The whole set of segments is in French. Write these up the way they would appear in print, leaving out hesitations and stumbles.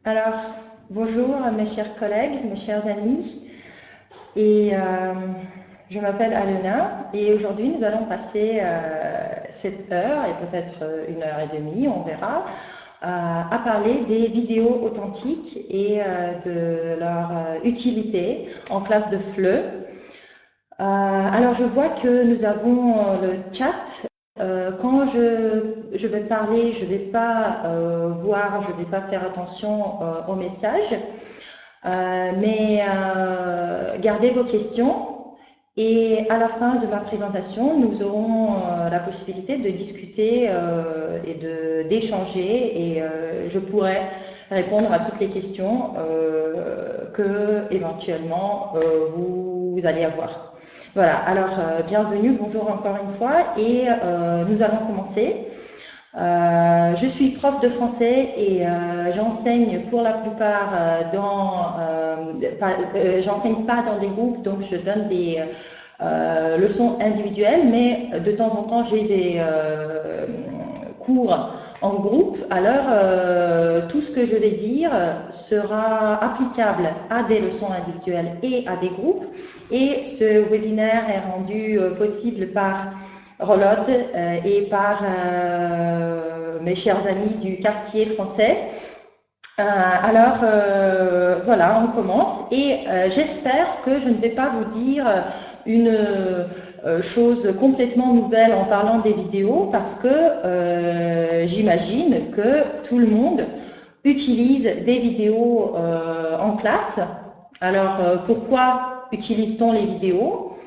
Alors, bonjour mes chers collègues, mes chers amis. Et je m'appelle Alena et aujourd'hui nous allons passer cette heure et peut-être 1 heure et demie, on verra, à parler des vidéos authentiques et de leur utilité en classe de FLE. Alors je vois que nous avons le chat. Quand je vais parler, je ne vais pas voir, je ne vais pas faire attention aux messages, mais gardez vos questions et à la fin de ma présentation, nous aurons la possibilité de discuter et d'échanger et je pourrai répondre à toutes les questions que éventuellement vous allez avoir. Voilà, alors bienvenue, bonjour encore une fois et nous allons commencer. Je suis prof de français et j'enseigne pour la plupart j'enseigne pas dans des groupes, donc je donne des leçons individuelles, mais de temps en temps j'ai des cours en groupe. Alors tout ce que je vais dire sera applicable à des leçons individuelles et à des groupes. Et ce webinaire est rendu possible par Rolod et par mes chers amis du quartier français. Alors voilà, on commence et j'espère que je ne vais pas vous dire une chose complètement nouvelle en parlant des vidéos parce que j'imagine que tout le monde utilise des vidéos en classe. Alors pourquoi utilise-t-on les vidéos?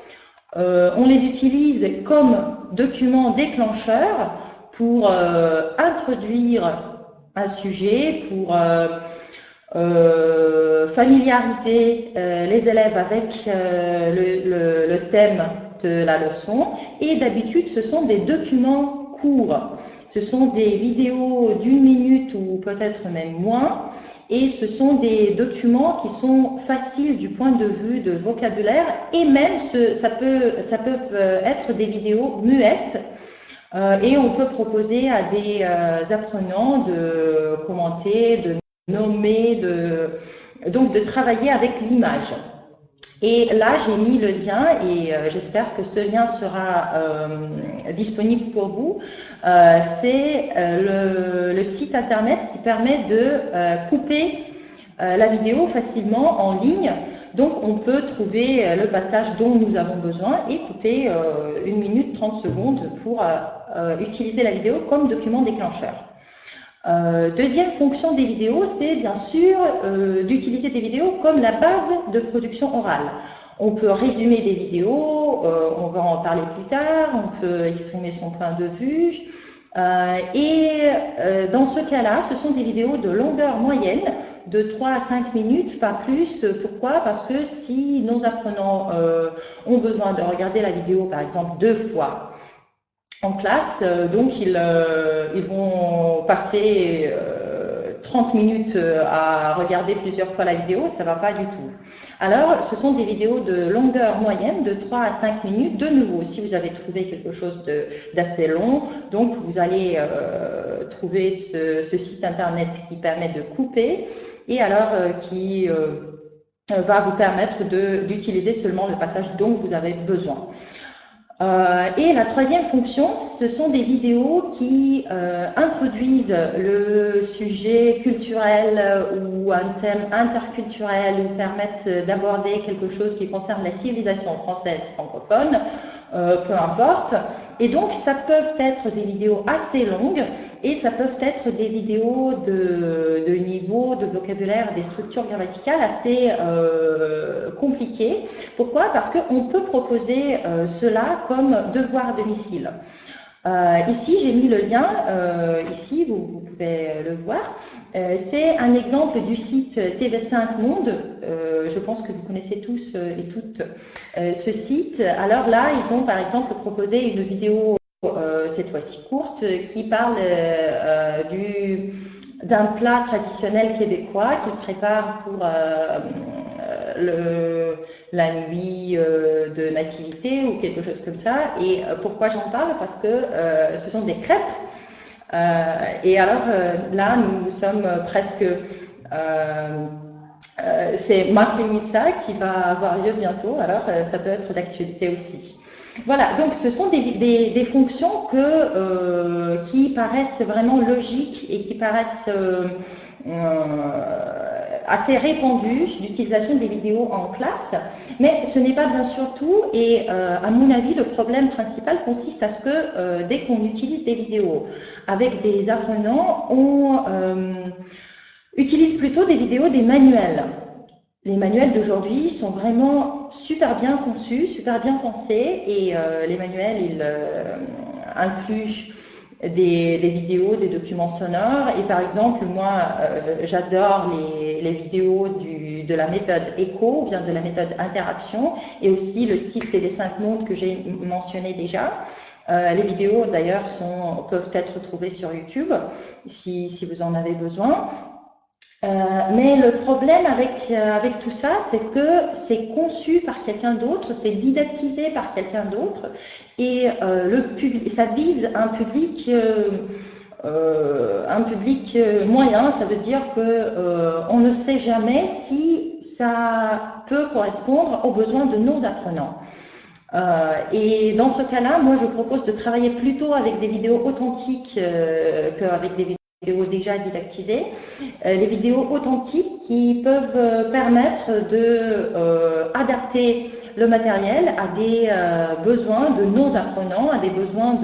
On les utilise comme document déclencheur pour introduire un sujet, pour familiariser les élèves avec le thème de la leçon. Et d'habitude, ce sont des documents courts. Ce sont des vidéos d'1 minute ou peut-être même moins. Et ce sont des documents qui sont faciles du point de vue de vocabulaire et même ça peut être des vidéos muettes et on peut proposer à des apprenants de commenter, de nommer, donc de travailler avec l'image. Et là, j'ai mis le lien et j'espère que ce lien sera disponible pour vous. C'est le site internet qui permet de couper la vidéo facilement en ligne. Donc, on peut trouver le passage dont nous avons besoin et couper 1 minute 30 secondes pour utiliser la vidéo comme document déclencheur. Deuxième fonction des vidéos, c'est bien sûr d'utiliser des vidéos comme la base de production orale. On peut résumer des vidéos, on va en parler plus tard, on peut exprimer son point de vue. Dans ce cas-là, ce sont des vidéos de longueur moyenne, de 3 à 5 minutes, pas plus. Pourquoi? Parce que si nos apprenants ont besoin de regarder la vidéo, par exemple, 2 fois, en classe, donc ils vont passer 30 minutes à regarder plusieurs fois la vidéo, ça ne va pas du tout. Alors, ce sont des vidéos de longueur moyenne, de 3 à 5 minutes. De nouveau, si vous avez trouvé quelque chose d'assez long, donc vous allez trouver ce site internet qui permet de couper et alors qui va vous permettre d'utiliser seulement le passage dont vous avez besoin. Et la troisième fonction, ce sont des vidéos qui introduisent le sujet culturel ou un thème interculturel ou permettent d'aborder quelque chose qui concerne la civilisation française francophone, peu importe. Et donc, ça peuvent être des vidéos assez longues et ça peuvent être des vidéos de niveau de vocabulaire, des structures grammaticales assez compliquées. Pourquoi? Parce qu'on peut proposer cela comme devoir à domicile. Ici, j'ai mis le lien, ici, vous pouvez le voir. C'est un exemple du site TV5 Monde. Je pense que vous connaissez tous et toutes ce site. Alors là, ils ont par exemple proposé une vidéo, cette fois-ci courte, qui parle d'un plat traditionnel québécois qu'ils préparent pour la nuit de nativité ou quelque chose comme ça. Et pourquoi j'en parle? Parce que ce sont des crêpes. Et alors là, nous sommes presque C'est Maslenitsa qui va avoir lieu bientôt, alors ça peut être d'actualité aussi. Voilà, donc ce sont des fonctions qui paraissent vraiment logiques et qui paraissent assez répandues d'utilisation des vidéos en classe, mais ce n'est pas bien sûr tout et à mon avis le problème principal consiste à ce que dès qu'on utilise des vidéos avec des apprenants, on utilise plutôt des vidéos des manuels. Les manuels d'aujourd'hui sont vraiment super bien conçus, super bien pensés et les manuels, ils incluent des vidéos, des documents sonores et par exemple, moi, j'adore les vidéos de la méthode ECHO, ou bien de la méthode interaction et aussi le site des 5 mondes que j'ai mentionné déjà. Les vidéos d'ailleurs peuvent être trouvées sur YouTube si vous en avez besoin. Mais le problème avec tout ça, c'est que c'est conçu par quelqu'un d'autre, c'est didactisé par quelqu'un d'autre, et ça vise un public moyen. Ça veut dire que on ne sait jamais si ça peut correspondre aux besoins de nos apprenants. Et dans ce cas-là, moi, je propose de travailler plutôt avec des vidéos authentiques qu'avec des vidéos déjà didactisées, les vidéos authentiques qui peuvent permettre d'adapter le matériel à des besoins de nos apprenants, à des besoins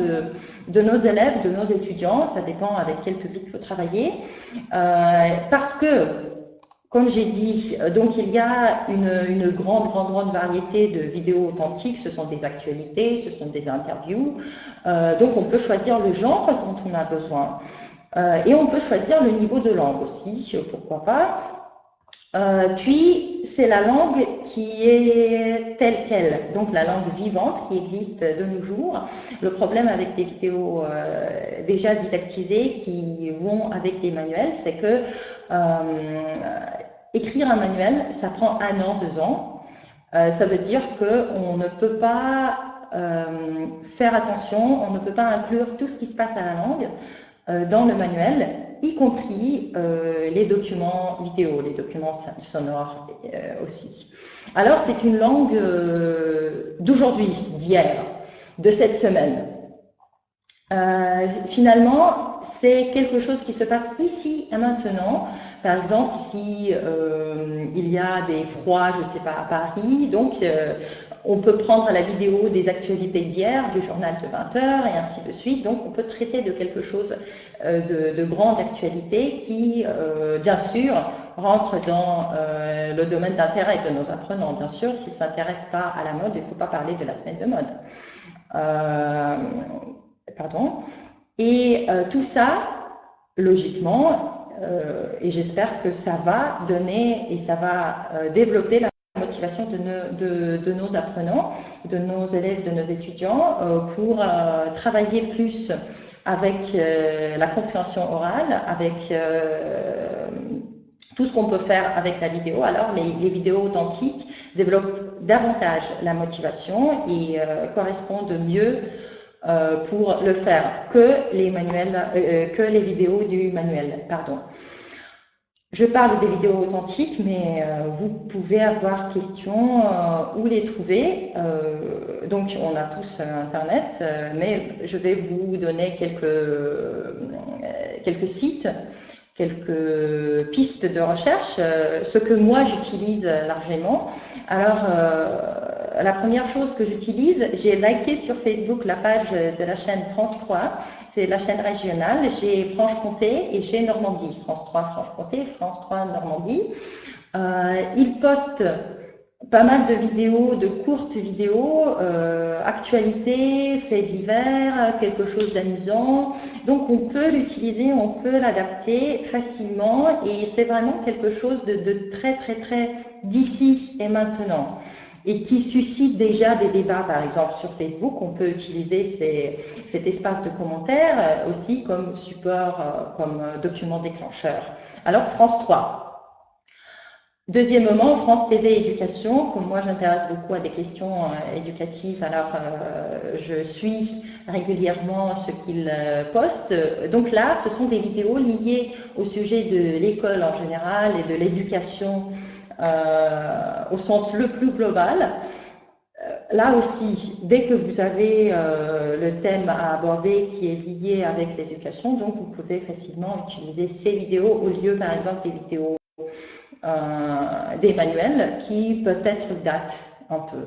de nos élèves, de nos étudiants, ça dépend avec quel public il faut travailler, parce que, comme j'ai dit, donc il y a une grande variété de vidéos authentiques, ce sont des actualités, ce sont des interviews, donc on peut choisir le genre dont on a besoin. Et on peut choisir le niveau de langue aussi, pourquoi pas. Puis, c'est la langue qui est telle qu'elle, donc la langue vivante qui existe de nos jours. Le problème avec des vidéos déjà didactisées qui vont avec des manuels, c'est que écrire un manuel, ça prend 1 an, 2 ans. Ça veut dire qu'on ne peut pas faire attention, on ne peut pas inclure tout ce qui se passe à la langue dans le manuel, y compris les documents vidéo, les documents sonores aussi. Alors, c'est une langue d'aujourd'hui, d'hier, de cette semaine. Finalement, c'est quelque chose qui se passe ici et maintenant. Par exemple, si il y a des froids, je ne sais pas, à Paris, donc on peut prendre la vidéo des actualités d'hier, du journal de 20 heures et ainsi de suite. Donc, on peut traiter de quelque chose de grande actualité qui, bien sûr, rentre dans le domaine d'intérêt de nos apprenants. Bien sûr, s'ils ne s'intéressent pas à la mode, il ne faut pas parler de la semaine de mode. Et tout ça, logiquement, et j'espère que ça va donner et ça va développer la motivation de nos apprenants, de nos élèves, de nos étudiants pour travailler plus avec la compréhension orale, avec tout ce qu'on peut faire avec la vidéo. Alors les vidéos authentiques développent davantage la motivation et correspondent mieux pour le faire que les vidéos du manuel. Pardon. Je parle des vidéos authentiques, mais vous pouvez avoir questions où les trouver. Donc, on a tous Internet, mais je vais vous donner quelques sites, quelques pistes de recherche, ce que moi j'utilise largement. Alors, la première chose que j'utilise, j'ai liké sur Facebook la page de la chaîne France 3, c'est la chaîne régionale, j'ai Franche-Comté et j'ai Normandie, France 3 Franche-Comté, France 3 Normandie. Ils postent pas mal de vidéos, de courtes vidéos, actualités, faits divers, quelque chose d'amusant. Donc on peut l'utiliser, on peut l'adapter facilement et c'est vraiment quelque chose de très d'ici et maintenant et qui suscite déjà des débats. Par exemple sur Facebook, on peut utiliser cet espace de commentaires aussi comme support, comme document déclencheur. Alors France 3. Deuxièmement, France TV Éducation, comme moi j'intéresse beaucoup à des questions éducatives, alors je suis régulièrement ce qu'ils postent. Donc là, ce sont des vidéos liées au sujet de l'école en général et de l'éducation au sens le plus global. Là aussi, dès que vous avez le thème à aborder qui est lié avec l'éducation, donc vous pouvez facilement utiliser ces vidéos au lieu, par exemple, des vidéos des manuels qui peut-être datent un peu.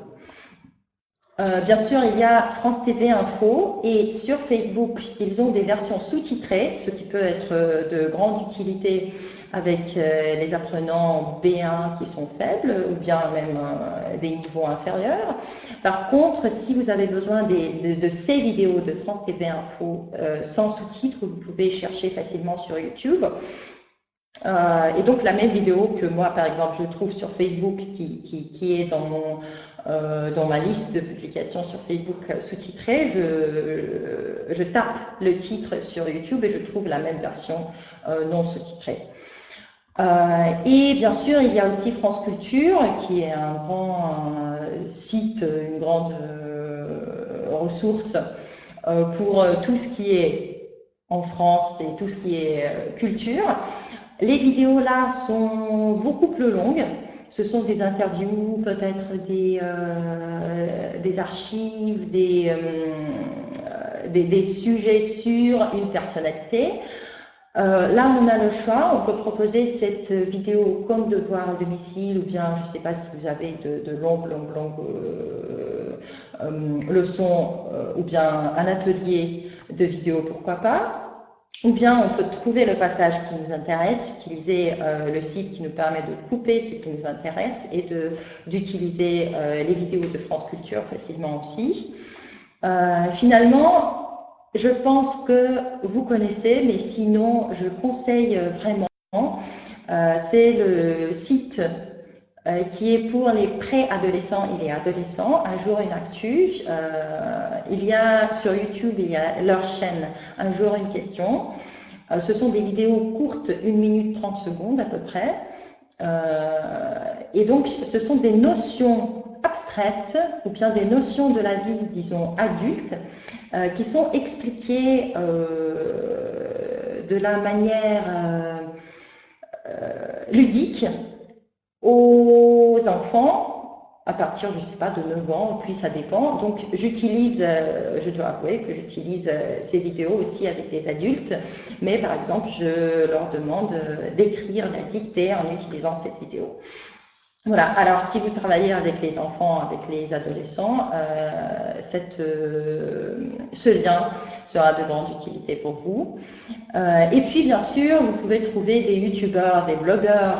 Bien sûr, il y a France TV Info et sur Facebook, ils ont des versions sous-titrées, ce qui peut être de grande utilité avec les apprenants B1 qui sont faibles ou bien même des niveaux inférieurs. Par contre, si vous avez besoin de ces vidéos de France TV Info sans sous-titres, vous pouvez chercher facilement sur YouTube. Et donc la même vidéo que moi, par exemple, je trouve sur Facebook, qui est dans ma liste de publications sur Facebook sous-titrée, je tape le titre sur YouTube et je trouve la même version non sous-titrée. Et bien sûr, il y a aussi France Culture, qui est un grand site, une grande ressource pour tout ce qui est en France et tout ce qui est culture. Les vidéos là sont beaucoup plus longues. Ce sont des interviews, peut-être des archives, des sujets sur une personnalité. Là, on a le choix. On peut proposer cette vidéo comme devoir à domicile, ou bien, je ne sais pas si vous avez de longues leçons, ou bien un atelier de vidéo, pourquoi pas. Ou bien on peut trouver le passage qui nous intéresse, utiliser le site qui nous permet de couper ce qui nous intéresse et d'utiliser les vidéos de France Culture facilement aussi. Finalement, je pense que vous connaissez, mais sinon je conseille vraiment, c'est le site qui est pour les préadolescents et les adolescents, Un jour une actu. Il y a sur YouTube, il y a leur chaîne Un jour une question. Ce sont des vidéos courtes, 1 minute 30 secondes à peu près. Et donc, ce sont des notions abstraites ou bien des notions de la vie, disons, adulte, qui sont expliquées de la manière ludique aux enfants à partir, je ne sais pas, de 9 ans, puis ça dépend. Donc j'utilise, je dois avouer que j'utilise ces vidéos aussi avec des adultes, mais par exemple, je leur demande d'écrire la dictée en utilisant cette vidéo. Voilà, alors si vous travaillez avec les enfants, avec les adolescents, ce lien sera de grande utilité pour vous. Et puis bien sûr, vous pouvez trouver des youtubeurs, des blogueurs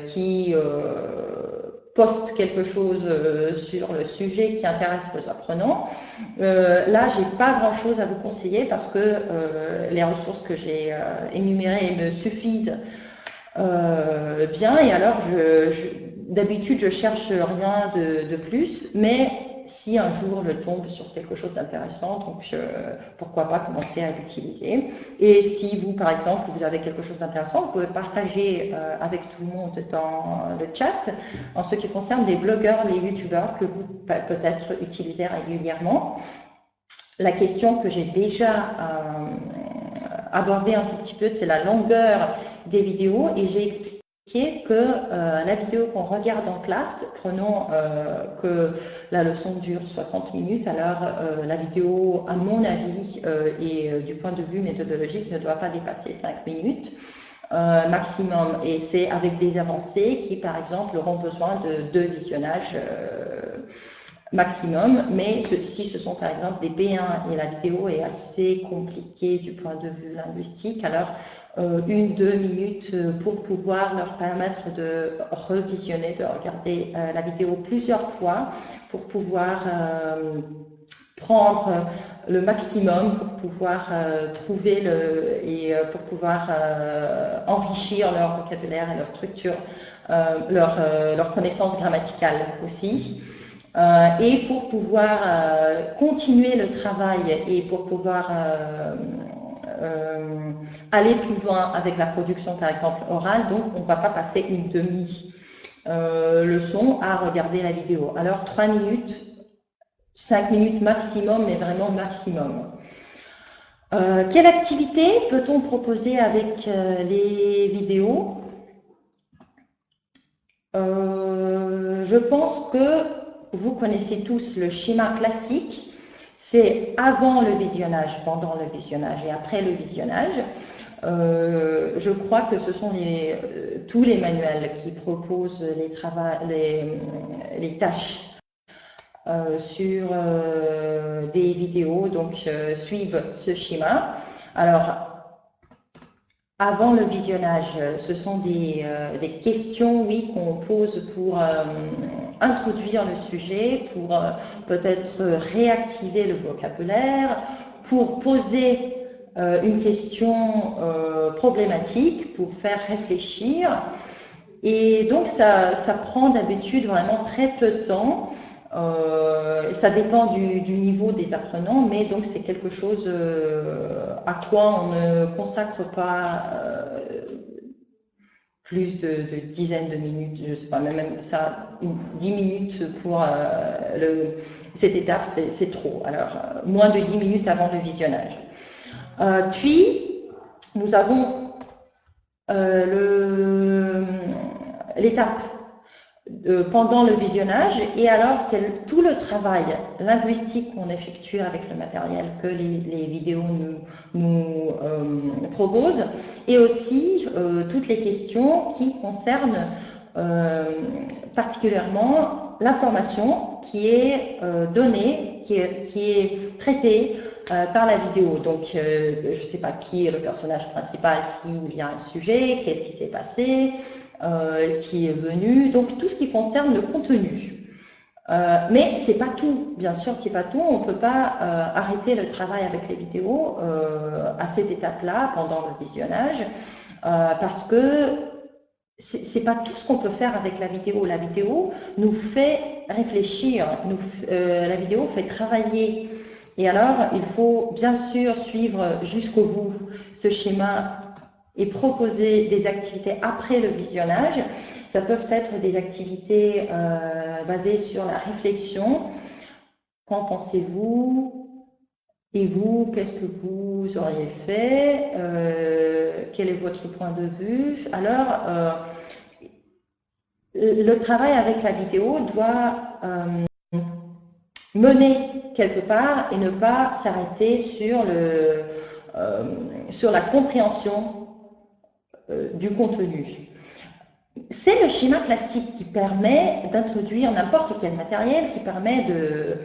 qui postent quelque chose sur le sujet qui intéresse vos apprenants. Là, j'ai pas grand chose à vous conseiller parce que les ressources que j'ai énumérées me suffisent bien, et alors d'habitude je cherche rien de plus, mais si un jour je tombe sur quelque chose d'intéressant, donc pourquoi pas commencer à l'utiliser. Et si vous, par exemple, vous avez quelque chose d'intéressant, vous pouvez partager avec tout le monde dans le chat en ce qui concerne les blogueurs, les youtubeurs que vous peut-être utilisez régulièrement. La question que j'ai déjà abordée un tout petit peu, c'est la longueur des vidéos, et j'ai expliqué que la vidéo qu'on regarde en classe, prenons que la leçon dure 60 minutes, alors la vidéo, à mon avis, et du point de vue méthodologique, ne doit pas dépasser 5 minutes maximum, et c'est avec des avancées qui, par exemple, auront besoin de 2 visionnages maximum, mais si ce sont par exemple des B1 et la vidéo est assez compliquée du point de vue linguistique, alors 1-2 minutes pour pouvoir leur permettre de revisionner, de regarder la vidéo plusieurs fois pour pouvoir prendre le maximum, pour pouvoir trouver pour pouvoir enrichir leur vocabulaire et leur structure, leur connaissance grammaticale aussi. Et pour pouvoir continuer le travail et pour pouvoir aller plus loin avec la production, par exemple, orale, donc on ne va pas passer une le son à regarder la vidéo. Alors 3 minutes, 5 minutes maximum, mais vraiment maximum. Quelle activité peut-on proposer avec les vidéos? Je pense que vous connaissez tous le schéma classique. C'est avant le visionnage, pendant le visionnage et après le visionnage. Je crois que ce sont tous les manuels qui proposent les tâches sur des vidéos, donc suivent ce schéma. Alors, avant le visionnage, ce sont des questions, oui, qu'on pose pour introduire le sujet, pour peut-être réactiver le vocabulaire, pour poser une question problématique, pour faire réfléchir. Et donc, ça prend d'habitude vraiment très peu de temps. Ça dépend du niveau des apprenants, mais donc c'est quelque chose à quoi on ne consacre pas plus de dizaines de minutes, je ne sais pas, même ça, 10 minutes pour cette étape, c'est trop. Alors, moins de 10 minutes avant le visionnage. Puis, nous avons l'étape pendant le visionnage, et alors c'est tout le travail linguistique qu'on effectue avec le matériel que les vidéos nous proposent, et aussi toutes les questions qui concernent particulièrement l'information qui est donnée, qui est traitée par la vidéo. Donc, je ne sais pas qui est le personnage principal, s'il y a un sujet, qu'est-ce qui s'est passé, qui est venu, donc tout ce qui concerne le contenu. Mais c'est pas tout, bien sûr, c'est pas tout. On ne peut pas arrêter le travail avec les vidéos à cette étape-là, pendant le visionnage, parce que c'est pas tout ce qu'on peut faire avec la vidéo. La vidéo nous fait réfléchir, la vidéo fait travailler. Et alors, il faut bien sûr suivre jusqu'au bout ce schéma et proposer des activités après le visionnage. Ça peut être des activités basées sur la réflexion. Qu'en pensez-vous? Et vous, qu'est-ce que vous auriez fait? Quel est votre point de vue? Alors, le travail avec la vidéo doit mener quelque part et ne pas s'arrêter sur la compréhension du contenu. C'est le schéma classique qui permet d'introduire n'importe quel matériel, qui permet de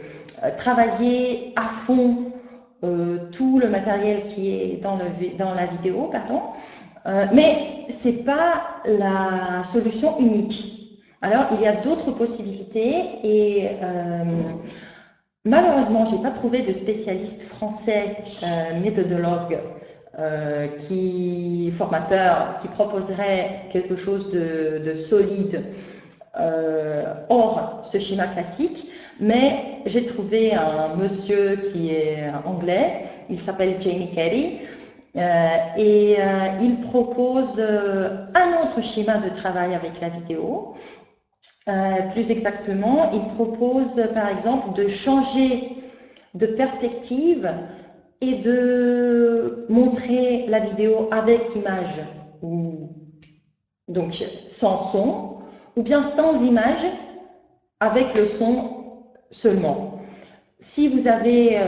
travailler à fond tout le matériel qui est dans la vidéo, pardon. Mais ce n'est pas la solution unique. Alors, il y a d'autres possibilités et malheureusement, je n'ai pas trouvé de spécialiste français méthodologue formateur qui proposerait quelque chose de solide hors ce schéma classique, mais j'ai trouvé un monsieur qui est anglais, il s'appelle Jamie Carey, et il propose un autre schéma de travail avec la vidéo. Plus exactement, il propose par exemple de changer de perspective et de montrer la vidéo avec image, donc sans son, ou bien sans image, avec le son seulement. Si vous avez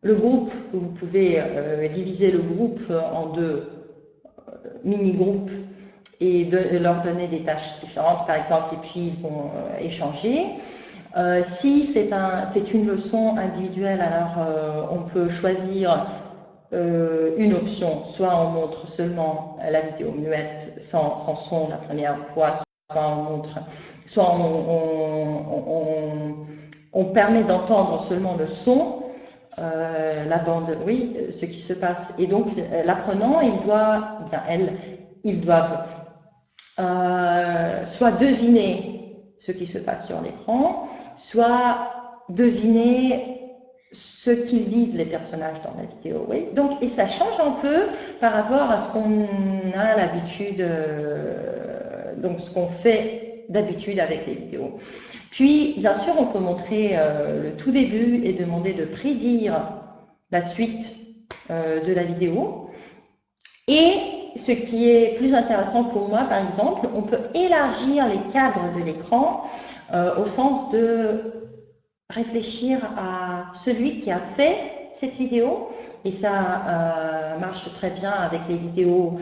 le groupe, vous pouvez diviser le groupe en deux mini-groupes et leur donner des tâches différentes, par exemple, et puis ils vont échanger. Si c'est une leçon individuelle, alors on peut choisir une option, soit on montre seulement la vidéo muette sans son la première fois, soit on permet d'entendre seulement le son, la bande, oui, ce qui se passe. Et donc l'apprenant, ils doivent soit deviner ce qui se passe sur l'écran, soit deviner ce qu'ils disent les personnages dans la vidéo. Oui. Donc, et ça change un peu par rapport à ce qu'on a l'habitude donc ce qu'on fait d'habitude avec les vidéos. Puis, bien sûr, on peut montrer le tout début et demander de prédire la suite de la vidéo. Et ce qui est plus intéressant pour moi, par exemple, on peut élargir les cadres de l'écran au sens de réfléchir à celui qui a fait cette vidéo. Et ça marche très bien avec les vidéos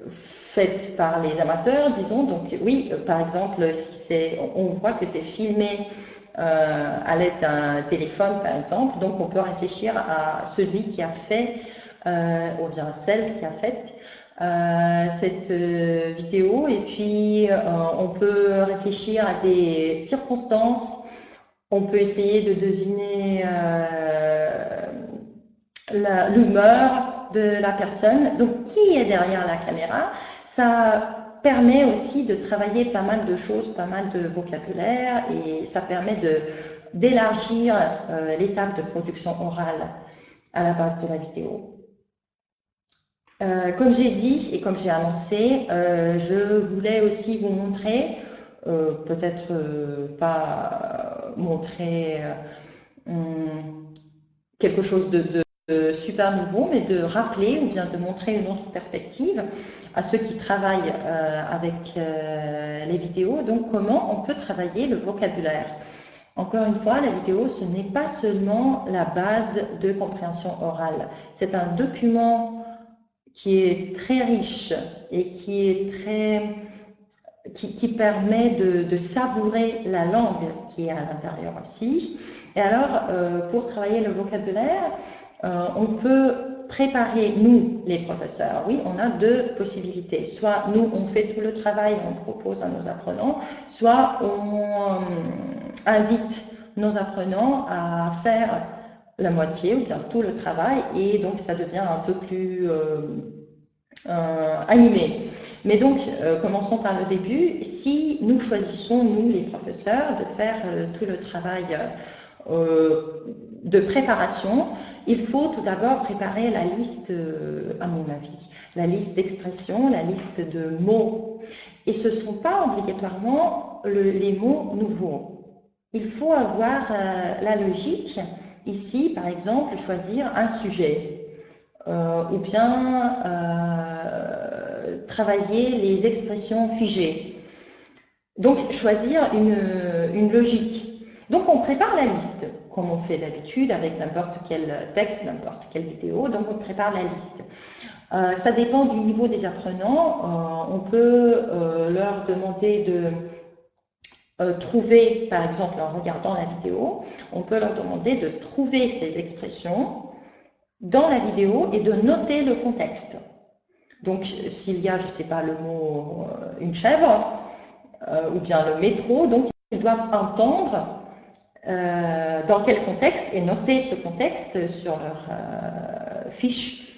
faites par les amateurs, disons. Donc oui, par exemple, si on voit que c'est filmé à l'aide d'un téléphone, par exemple, donc on peut réfléchir à celui qui a fait, ou bien celle qui a fait cette vidéo, et puis on peut réfléchir à des circonstances, on peut essayer de deviner l'humeur de la personne, donc qui est derrière la caméra. Ça permet aussi de travailler pas mal de choses, pas mal de vocabulaire, et ça permet d'élargir l'étape de production orale à la base de la vidéo. Comme j'ai dit et comme j'ai annoncé, je voulais aussi vous montrer, peut-être pas montrer quelque chose de super nouveau, mais de rappeler ou bien de montrer une autre perspective à ceux qui travaillent avec les vidéos. Donc, comment on peut travailler le vocabulaire. Encore une fois, la vidéo, ce n'est pas seulement la base de compréhension orale. C'est un document qui est très riche et qui permet de savourer la langue qui est à l'intérieur aussi. Et alors, pour travailler le vocabulaire, on peut préparer, nous, les professeurs. Oui, on a deux possibilités. Soit nous, on fait tout le travail, on propose à nos apprenants, soit on invite nos apprenants à faire la moitié ou bien tout le travail, et donc ça devient un peu plus animé. Mais donc, commençons par le début. Si nous choisissons, nous, les professeurs, de faire tout le travail de préparation, il faut tout d'abord préparer la liste, à mon avis, la liste d'expressions, la liste de mots. Et ce ne sont pas obligatoirement les mots nouveaux. Il faut avoir la logique. Ici, par exemple, choisir un sujet ou bien travailler les expressions figées. Donc, choisir une logique. Donc, on prépare la liste, comme on fait d'habitude avec n'importe quel texte, n'importe quelle vidéo. Donc, on prépare la liste. Ça dépend du niveau des apprenants. On peut leur demander de trouver, par exemple, en regardant la vidéo, on peut leur demander de trouver ces expressions dans la vidéo et de noter le contexte. Donc, s'il y a, je ne sais pas, le mot une chèvre ou bien le métro, donc ils doivent entendre dans quel contexte et noter ce contexte sur leur fiche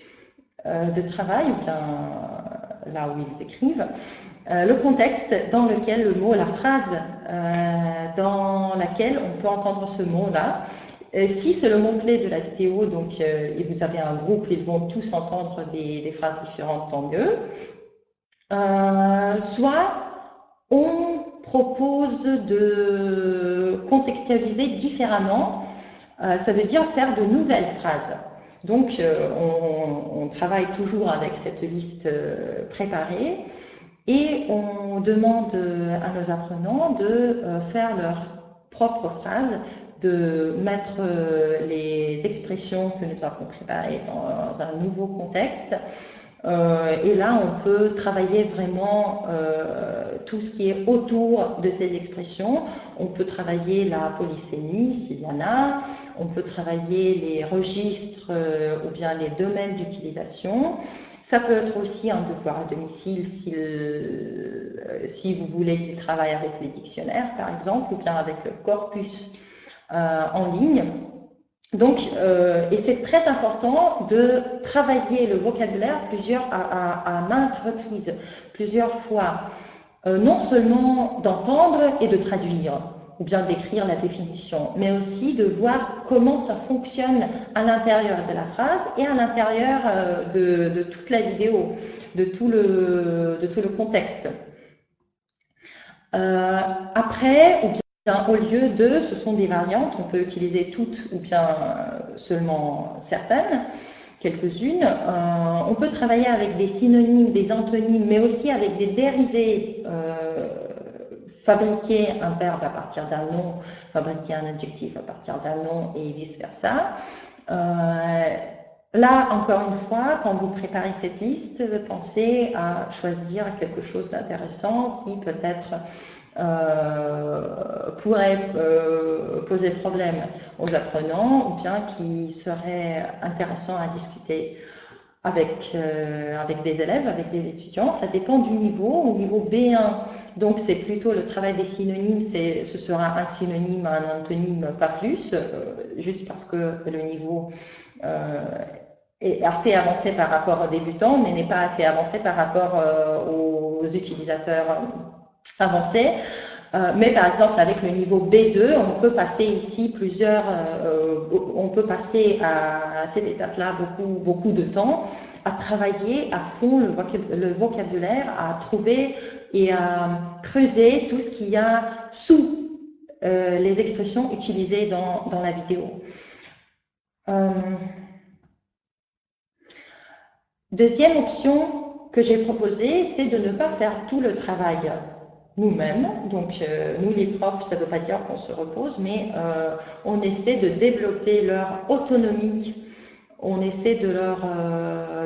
de travail ou bien là où ils écrivent. Le contexte dans lequel le mot, la phrase dans laquelle on peut entendre ce mot-là. Si c'est le mot-clé de la vidéo, donc et vous avez un groupe, ils vont tous entendre des phrases différentes, tant mieux. Soit on propose de contextualiser différemment, ça veut dire faire de nouvelles phrases. Donc on travaille toujours avec cette liste préparée. Et on demande à nos apprenants de faire leurs propres phrases, de mettre les expressions que nous avons préparées dans un nouveau contexte. Et là, on peut travailler vraiment tout ce qui est autour de ces expressions. On peut travailler la polysémie, s'il y en a. On peut travailler les registres ou bien les domaines d'utilisation. Ça peut être aussi un devoir à domicile si vous voulez qu'il travaille avec les dictionnaires, par exemple, ou bien avec le corpus en ligne. Donc, et c'est très important de travailler le vocabulaire à maintes reprises, plusieurs fois. Non seulement d'entendre et de traduire. ou bien d'écrire la définition, mais aussi de voir comment ça fonctionne à l'intérieur de la phrase et à l'intérieur de toute la vidéo, de tout le contexte. Après, ou bien au lieu de, ce sont des variantes, on peut utiliser toutes ou bien seulement certaines, quelques-unes. On peut travailler avec des synonymes, des antonymes, mais aussi avec des dérivés, fabriquer un verbe à partir d'un nom, fabriquer un adjectif à partir d'un nom et vice-versa. Là, encore une fois, quand vous préparez cette liste, pensez à choisir quelque chose d'intéressant qui peut-être pourrait poser problème aux apprenants ou bien qui serait intéressant à discuter avec des élèves, avec des étudiants. Ça dépend du niveau. Au niveau B1, donc c'est plutôt le travail des synonymes, ce sera un synonyme, un antonyme, pas plus, juste parce que le niveau est assez avancé par rapport aux débutants, mais n'est pas assez avancé par rapport aux utilisateurs avancés. Mais par exemple, avec le niveau B2, on peut passer ici on peut passer à cette étape-là beaucoup de temps à travailler à fond le vocabulaire, à trouver et à creuser tout ce qu'il y a sous les expressions utilisées dans la vidéo. Deuxième option que j'ai proposée, c'est de ne pas faire tout le travail nous-mêmes. Donc, nous les profs, ça ne veut pas dire qu'on se repose, mais on essaie de développer leur autonomie. On essaie de leur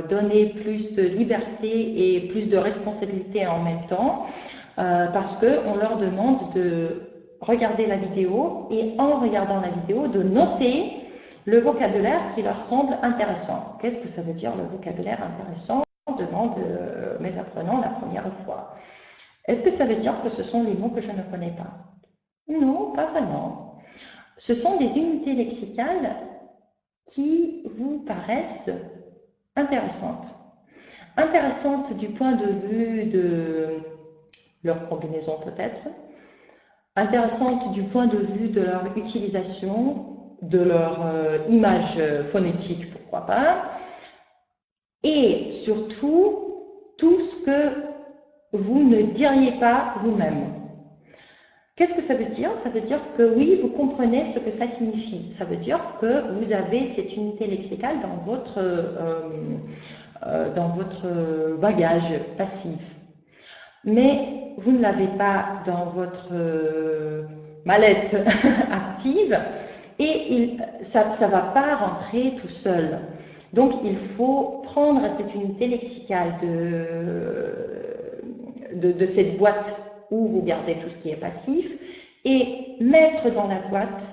donner plus de liberté et plus de responsabilité en même temps, parce qu'on leur demande de regarder la vidéo et en regardant la vidéo, de noter le vocabulaire qui leur semble intéressant. Qu'est-ce que ça veut dire le vocabulaire intéressant? Demande mes apprenants la première fois. Est-ce que ça veut dire que ce sont les mots que je ne connais pas? Non, pas vraiment. Ce sont des unités lexicales qui vous paraissent intéressantes. Intéressantes du point de vue de leur combinaison peut-être, intéressantes du point de vue de leur utilisation, de leur image phonétique, pourquoi pas, et surtout tout ce que vous ne diriez pas vous-même. Qu'est-ce que ça veut dire? Ça veut dire que oui, vous comprenez ce que ça signifie. Ça veut dire que vous avez cette unité lexicale dans votre bagage passif. Mais vous ne l'avez pas dans votre mallette active et ça ne va pas rentrer tout seul. Donc, il faut prendre cette unité lexicale de cette boîte où vous gardez tout ce qui est passif et mettre dans la boîte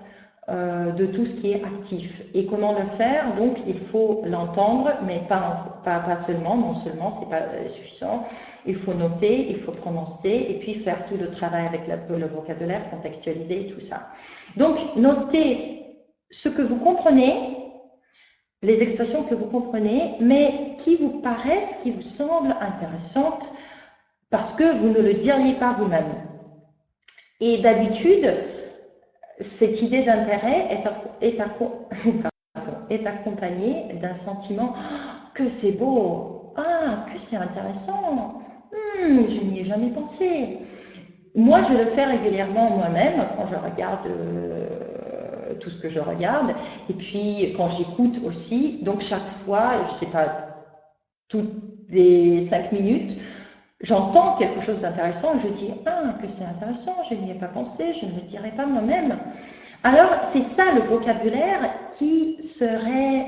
de tout ce qui est actif. Et comment le faire? Donc, il faut l'entendre, mais pas seulement, non seulement, c'est pas suffisant. Il faut noter, il faut prononcer et puis faire tout le travail avec le vocabulaire, contextualiser et tout ça. Donc, notez ce que vous comprenez, les expressions que vous comprenez, mais qui vous paraissent, qui vous semblent intéressantes parce que vous ne le diriez pas vous-même. Et d'habitude, cette idée d'intérêt est accompagnée d'un sentiment que c'est beau, que c'est intéressant, je n'y ai jamais pensé. Moi, je le fais régulièrement moi-même quand je regarde tout ce que je regarde, et puis quand j'écoute aussi. Donc chaque fois, je ne sais pas, toutes les 5 minutes, j'entends quelque chose d'intéressant et je dis que c'est intéressant, je n'y ai pas pensé, je ne le dirai pas moi-même. Alors, c'est ça le vocabulaire qui serait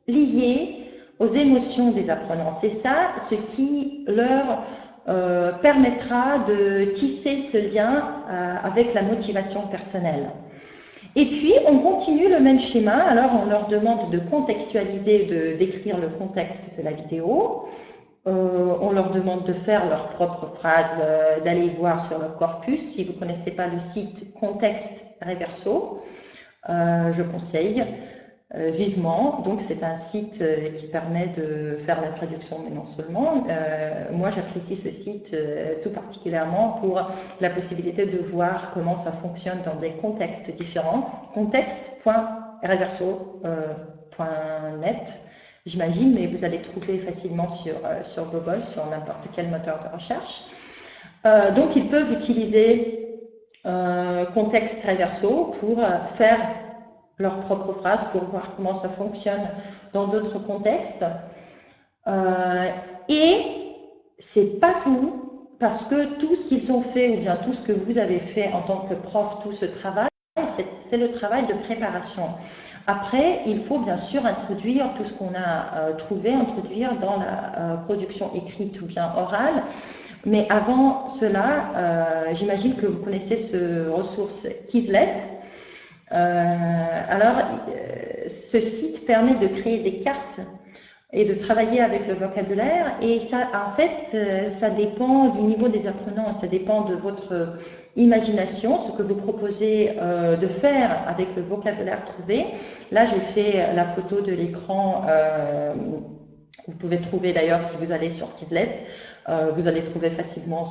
lié aux émotions des apprenants. C'est ça ce qui leur permettra de tisser ce lien avec la motivation personnelle. Et puis, on continue le même schéma. Alors, on leur demande de contextualiser, de décrire le contexte de la vidéo. On leur demande de faire leurs propres phrases, d'aller voir sur leur corpus. Si vous ne connaissez pas le site Contexte Reverso, je conseille. vivement. Donc c'est un site qui permet de faire la traduction, mais non seulement. Moi j'apprécie ce site tout particulièrement pour la possibilité de voir comment ça fonctionne dans des contextes différents. Contexte.reverso.net, j'imagine, mais vous allez trouver facilement sur Google, sur n'importe quel moteur de recherche. Donc ils peuvent utiliser contexte Reverso pour faire leurs propres phrases, pour voir comment ça fonctionne dans d'autres contextes. Et c'est pas tout, parce que tout ce qu'ils ont fait, ou bien tout ce que vous avez fait en tant que prof, tout ce travail, c'est le travail de préparation. Après, il faut bien sûr introduire tout ce qu'on a trouvé, introduire dans la production écrite ou bien orale. Mais avant cela, j'imagine que vous connaissez ce ressource Quizlet. Ce site permet de créer des cartes et de travailler avec le vocabulaire, et ça, en fait, ça dépend du niveau des apprenants, ça dépend de votre imagination, ce que vous proposez de faire avec le vocabulaire trouvé. Là, j'ai fait la photo de l'écran, vous pouvez trouver d'ailleurs si vous allez sur Quizlet. Vous allez trouver facilement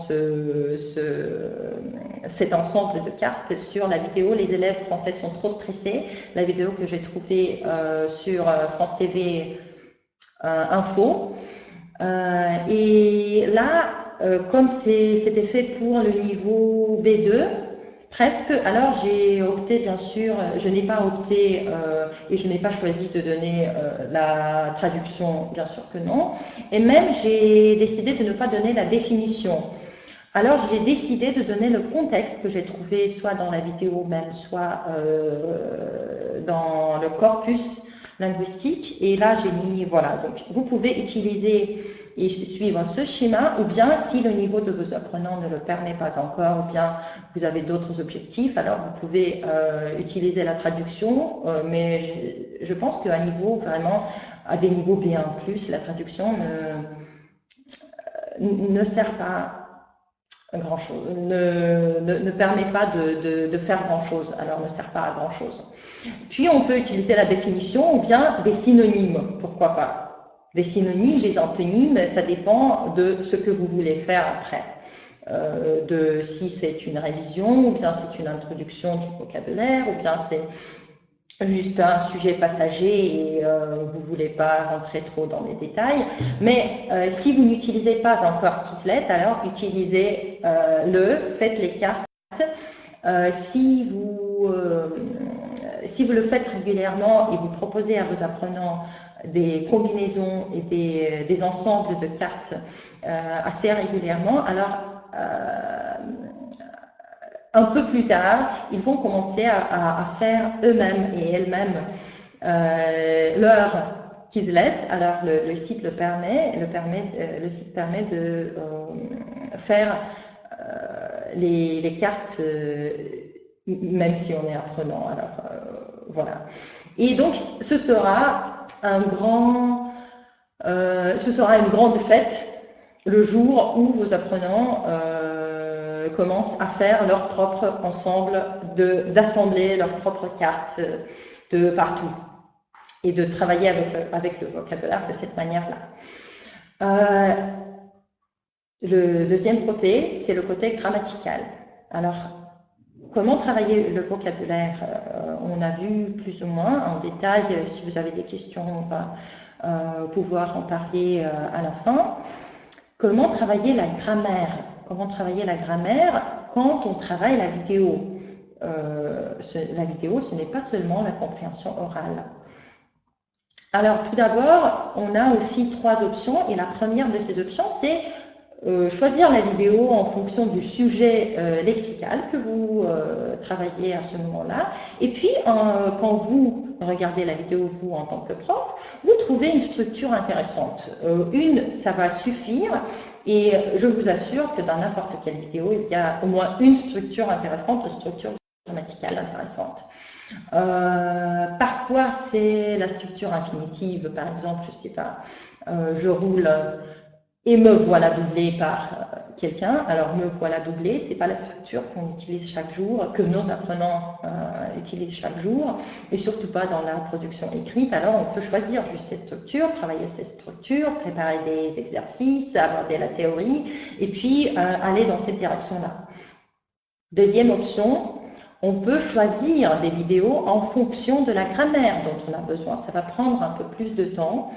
cet ensemble de cartes sur la vidéo. Les élèves français sont trop stressés. La vidéo que j'ai trouvée sur France TV Info. Et là, comme c'était fait pour le niveau B2, presque, alors j'ai opté, bien sûr, je n'ai pas opté et je n'ai pas choisi de donner la traduction, bien sûr que non. Et même, j'ai décidé de ne pas donner la définition. Alors, j'ai décidé de donner le contexte que j'ai trouvé soit dans la vidéo même, soit dans le corpus linguistique. Et là, j'ai mis, voilà, donc vous pouvez utiliser et suivre ce schéma, ou bien si le niveau de vos apprenants ne le permet pas encore, ou bien vous avez d'autres objectifs, alors vous pouvez utiliser la traduction, mais je pense qu'à niveau vraiment, à des niveaux B1+, la traduction ne sert pas grand-chose, ne permet pas de faire grand-chose, alors ne sert pas à grand-chose. Puis on peut utiliser la définition ou bien des synonymes, pourquoi pas. Des synonymes, des antonymes, ça dépend de ce que vous voulez faire après. Si c'est une révision, ou bien c'est une introduction du vocabulaire, ou bien c'est juste un sujet passager et vous ne voulez pas rentrer trop dans les détails. Mais si vous n'utilisez pas encore Quizlet, alors utilisez faites les cartes. Si vous le faites régulièrement et vous proposez à vos apprenants des combinaisons et des ensembles de cartes assez régulièrement, alors un peu plus tard, ils vont commencer à faire eux-mêmes et elles-mêmes leur Quizlet. Alors le site le site permet de faire les cartes même si on est apprenant. Alors voilà. Et donc ce sera une grande fête le jour où vos apprenants commencent à faire leur propre ensemble, d'assembler leurs propres cartes de partout et de travailler avec le vocabulaire de cette manière-là. Le deuxième côté, c'est le côté grammatical. Alors, comment travailler le vocabulaire? On a vu plus ou moins en détail. Si vous avez des questions, on va pouvoir en parler à la fin. Comment travailler la grammaire? Comment travailler la grammaire quand on travaille la vidéo? La vidéo, ce n'est pas seulement la compréhension orale. Alors, tout d'abord, on a aussi 3 options. Et la première de ces options, c'est choisir la vidéo en fonction du sujet lexical que vous travaillez à ce moment-là. Et puis, quand vous regardez la vidéo, vous, en tant que prof, vous trouvez une structure intéressante. Ça va suffire. Et je vous assure que dans n'importe quelle vidéo, il y a au moins une structure intéressante, une structure grammaticale intéressante. Parfois, c'est la structure infinitive. Par exemple, je ne sais pas, je roule et me voilà doublé par quelqu'un, alors me voilà doublé, c'est pas la structure qu'on utilise chaque jour, que nos apprenants utilisent chaque jour, et surtout pas dans la production écrite. Alors on peut choisir juste ces structures, travailler ces structures, préparer des exercices, aborder la théorie, et puis aller dans cette direction-là. Deuxième option, on peut choisir des vidéos en fonction de la grammaire dont on a besoin. Ça va prendre un peu plus de temps.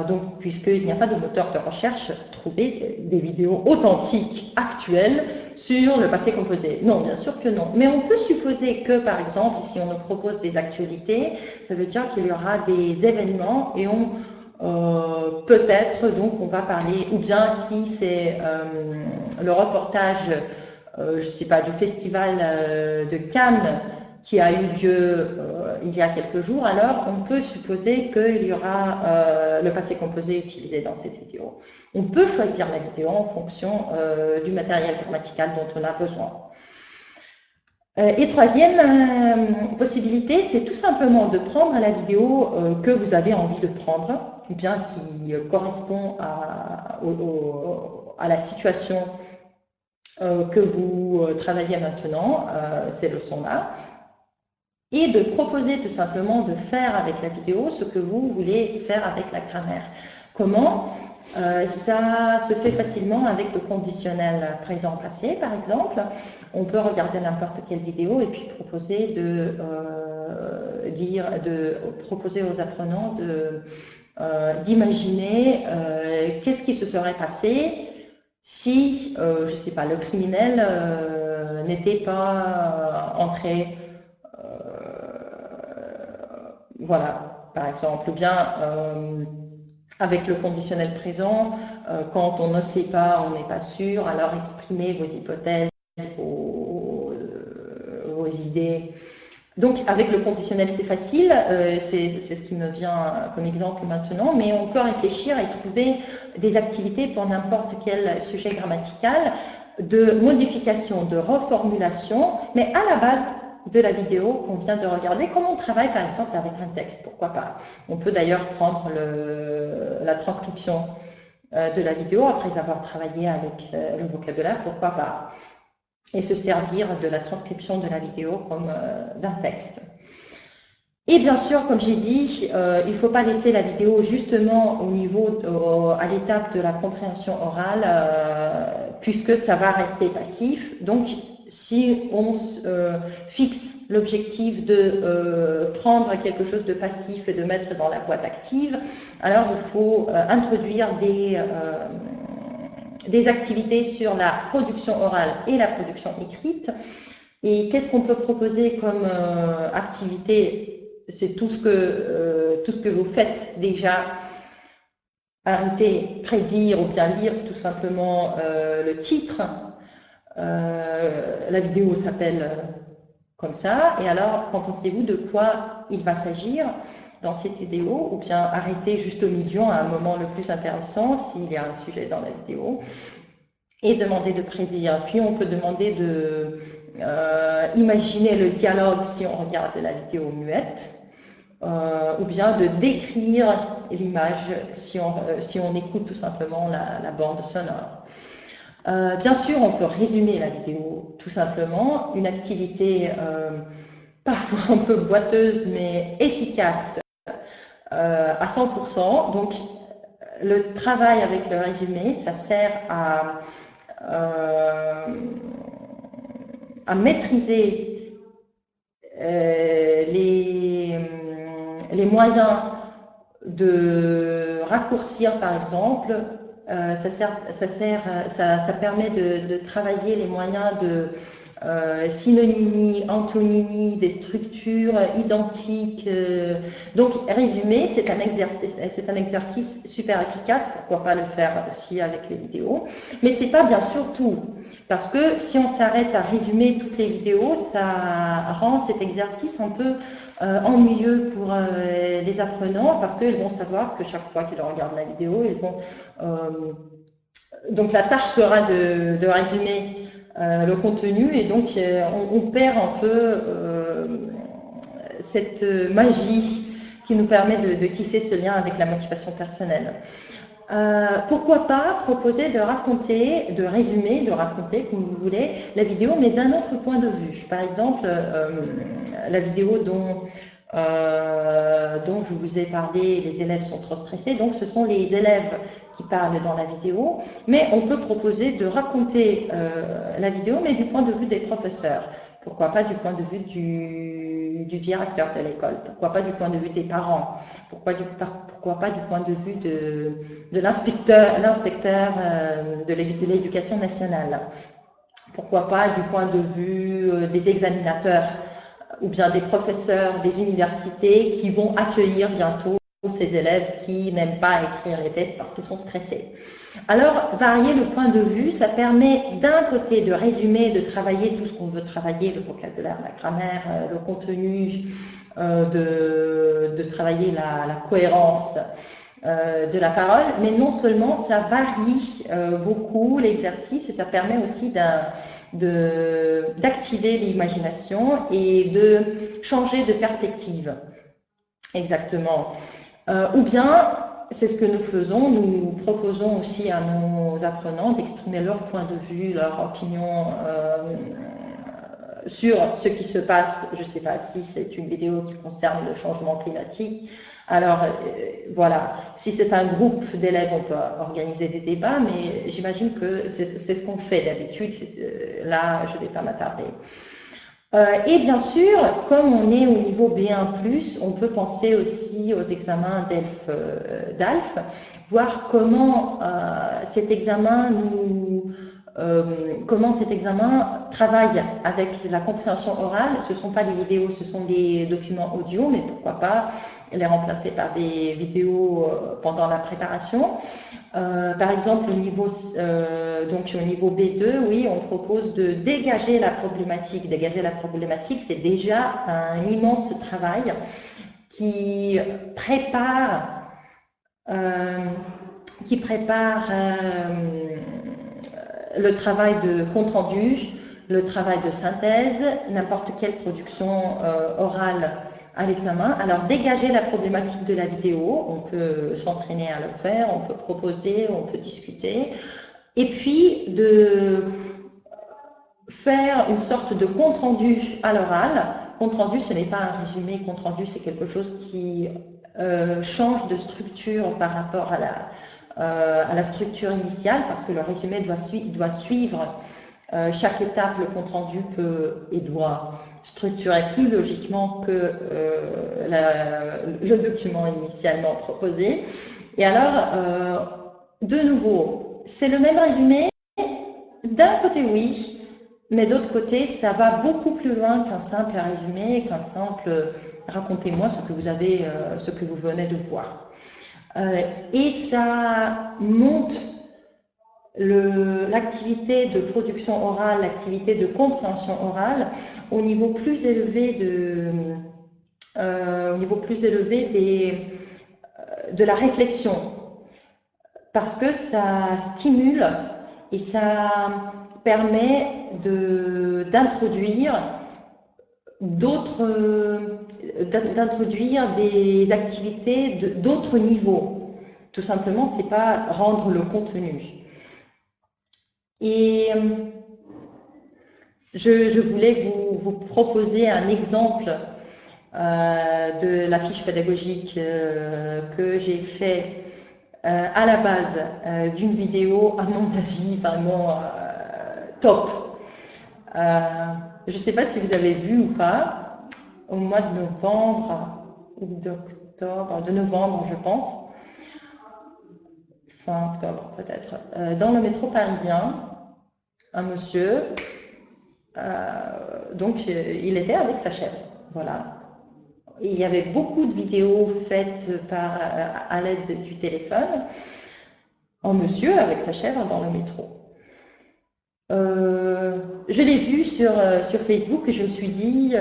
Donc, puisqu'il n'y a pas de moteur de recherche, trouver des vidéos authentiques, actuelles, sur le passé composé. Non, bien sûr que non. Mais on peut supposer que, par exemple, si on nous propose des actualités, ça veut dire qu'il y aura des événements et peut-être, donc, on va parler, ou bien si c'est le reportage, je ne sais pas, du festival de Cannes, qui a eu lieu il y a quelques jours, alors on peut supposer qu'il y aura le passé composé utilisé dans cette vidéo. On peut choisir la vidéo en fonction du matériel grammatical dont on a besoin. Et troisième possibilité, c'est tout simplement de prendre la vidéo que vous avez envie de prendre, ou bien qui correspond à la situation que vous travaillez maintenant, ces leçons-là, et de proposer tout simplement de faire avec la vidéo ce que vous voulez faire avec la grammaire. Comment? Ça se fait facilement avec le conditionnel présent-passé, par exemple. On peut regarder n'importe quelle vidéo et puis proposer proposer aux apprenants d'imaginer qu'est-ce qui se serait passé si, je ne sais pas, le criminel n'était pas entré. Voilà, par exemple, ou bien avec le conditionnel présent, quand on ne sait pas, on n'est pas sûr, alors exprimez vos hypothèses, vos idées. Donc avec le conditionnel c'est facile, c'est ce qui me vient comme exemple maintenant, mais on peut réfléchir et trouver des activités pour n'importe quel sujet grammatical, de modification, de reformulation, mais à la base de la vidéo qu'on vient de regarder, comme on travaille par exemple avec un texte, pourquoi pas. On peut d'ailleurs prendre la transcription de la vidéo après avoir travaillé avec le vocabulaire, pourquoi pas, et se servir de la transcription de la vidéo comme d'un texte. Et bien sûr, comme j'ai dit, il ne faut pas laisser la vidéo justement à l'étape de la compréhension orale, puisque ça va rester passif. Donc, si on fixe l'objectif de prendre quelque chose de passif et de mettre dans la boîte active, alors il faut introduire des activités sur la production orale et la production écrite. Et qu'est-ce qu'on peut proposer comme activité? C'est tout ce que vous faites déjà. Arrêter, prédire ou bien lire tout simplement le titre. La vidéo s'appelle comme ça. Et alors, qu'en pensez-vous de quoi il va s'agir dans cette vidéo? Ou bien arrêter juste au milieu à un moment le plus intéressant s'il y a un sujet dans la vidéo. Et demander de prédire. Puis on peut demander de imaginer le dialogue si on regarde la vidéo muette. Ou bien de décrire l'image si on écoute tout simplement la bande sonore. Bien sûr, on peut résumer la vidéo tout simplement, une activité parfois un peu boiteuse mais efficace à 100%. Donc, le travail avec le résumé, ça sert à maîtriser les moyens de raccourcir, par exemple. Ça permet de travailler les moyens de synonymie, antonymie, des structures identiques. Donc, résumer, c'est un exercice super efficace. Pourquoi pas le faire aussi avec les vidéos? Mais c'est pas bien sûr tout. Parce que si on s'arrête à résumer toutes les vidéos, ça rend cet exercice un peu ennuyeux pour les apprenants, parce qu'ils vont savoir que chaque fois qu'ils regardent la vidéo, ils vont... donc la tâche sera de résumer le contenu, et donc on perd un peu cette magie qui nous permet de tisser ce lien avec la motivation personnelle. Pourquoi pas proposer de raconter, de résumer, de raconter, comme vous voulez, la vidéo, mais d'un autre point de vue. Par exemple, la vidéo dont je vous ai parlé, les élèves sont trop stressés, donc ce sont les élèves qui parlent dans la vidéo, mais on peut proposer de raconter la vidéo, mais du point de vue des professeurs. Pourquoi pas du point de vue du directeur de l'école? Pourquoi pas du point de vue des parents? Pourquoi pas du point de vue de l'inspecteur de l'éducation nationale? Pourquoi pas du point de vue des examinateurs ou bien des professeurs des universités qui vont accueillir bientôt ces élèves qui n'aiment pas écrire les tests parce qu'ils sont stressés. Alors, varier le point de vue, ça permet d'un côté de résumer, de travailler tout ce qu'on veut travailler, le vocabulaire, la grammaire, le contenu, de travailler la cohérence de la parole, mais non seulement ça varie beaucoup l'exercice et ça permet aussi d'activer l'imagination et de changer de perspective. Exactement. Ou bien, c'est ce que nous faisons, nous proposons aussi à nos apprenants d'exprimer leur point de vue, leur opinion sur ce qui se passe. Je ne sais pas si c'est une vidéo qui concerne le changement climatique. Alors, voilà, si c'est un groupe d'élèves, on peut organiser des débats, mais j'imagine que c'est ce qu'on fait d'habitude. Là, je ne vais pas m'attarder. Et bien sûr, comme on est au niveau B1+, on peut penser aussi aux examens d'ALF, voir comment cet examen travaille avec la compréhension orale. Ce ne sont pas des vidéos, ce sont des documents audio, mais pourquoi pas les remplacer par des vidéos pendant la préparation. Par exemple, au niveau B2, oui, on propose de dégager la problématique. Dégager la problématique, c'est déjà un immense travail qui prépare le travail de compte-rendu, le travail de synthèse, n'importe quelle production orale à l'examen. Alors, dégager la problématique de la vidéo, on peut s'entraîner à le faire, on peut proposer, on peut discuter. Et puis, de faire une sorte de compte-rendu à l'oral. Compte-rendu, ce n'est pas un résumé. Compte-rendu, c'est quelque chose qui change de structure par rapport à la structure initiale, parce que le résumé doit suivre chaque étape. Le compte-rendu peut et doit structurer plus logiquement que le document initialement proposé. Et alors, de nouveau, c'est le même résumé. D'un côté, oui, mais d'autre côté, ça va beaucoup plus loin qu'un simple résumé, qu'un simple « racontez-moi ce que vous venez de voir ». Et ça monte l'activité de production orale, l'activité de compréhension orale au niveau plus élevé de la réflexion, parce que ça stimule et ça permet d'introduire des activités d'autres niveaux. Tout simplement, c'est pas rendre le contenu. Et je voulais vous proposer un exemple de la fiche pédagogique que j'ai fait à la base d'une vidéo, à mon avis, vraiment top. Je ne sais pas si vous avez vu ou pas, au mois de novembre ou d'octobre, de novembre je pense, fin octobre peut-être, dans le métro parisien, un monsieur, donc il était avec sa chèvre, voilà. Et il y avait beaucoup de vidéos faites à l'aide du téléphone, en monsieur avec sa chèvre dans le métro. Je l'ai vu sur Facebook et je me suis dit